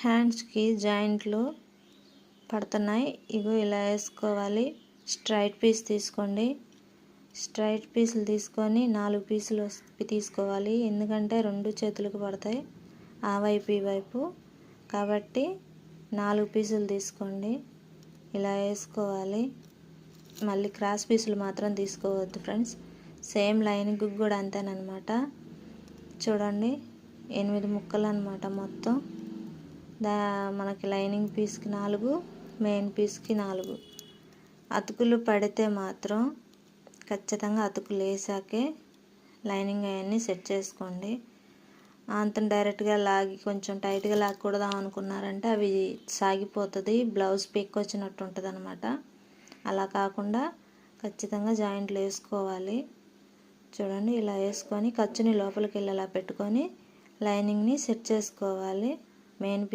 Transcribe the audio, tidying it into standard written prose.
హ్యాండ్స్కి జాయింట్లు పడుతున్నాయి. ఇగో ఇలా వేసుకోవాలి. స్ట్రైట్ పీస్ తీసుకోండి. స్ట్రైట్ పీసులు తీసుకొని 4 పీసులు తీసుకోవాలి. ఎందుకంటే 2 చేతులకు పడతాయి, ఆ వైపు ఈ వైపు, కాబట్టి 4 పీసులు తీసుకోండి. ఇలా వేసుకోవాలి. మళ్ళీ క్రాస్ పీసులు మాత్రం తీసుకోవద్దు ఫ్రెండ్స్. సేమ్ లైనింగ్కి కూడా అంతేనమాట. చూడండి 8 ముక్కలు అనమాట మొత్తం. మనకి లైనింగ్ పీస్కి 4, మెయిన్ పీస్కి 4. అతుకులు పడితే మాత్రం ఖచ్చితంగా అతుకులు వేసాకే లైనింగ్ అవన్నీ సెట్ చేసుకోండి. అంత డైరెక్ట్గా లాగి కొంచెం టైట్గా లాగకూడదాం అనుకున్నారంటే అవి సాగిపోతుంది, బ్లౌజ్ పీక్ వచ్చినట్టు ఉంటుంది అనమాట. అలా కాకుండా ఖచ్చితంగా జాయింట్లు వేసుకోవాలి. చూడండి ఇలా వేసుకొని ఖర్చుని లోపలికి వెళ్ళేలా పెట్టుకొని లైనింగ్ని సెట్ చేసుకోవాలి. మెయిన్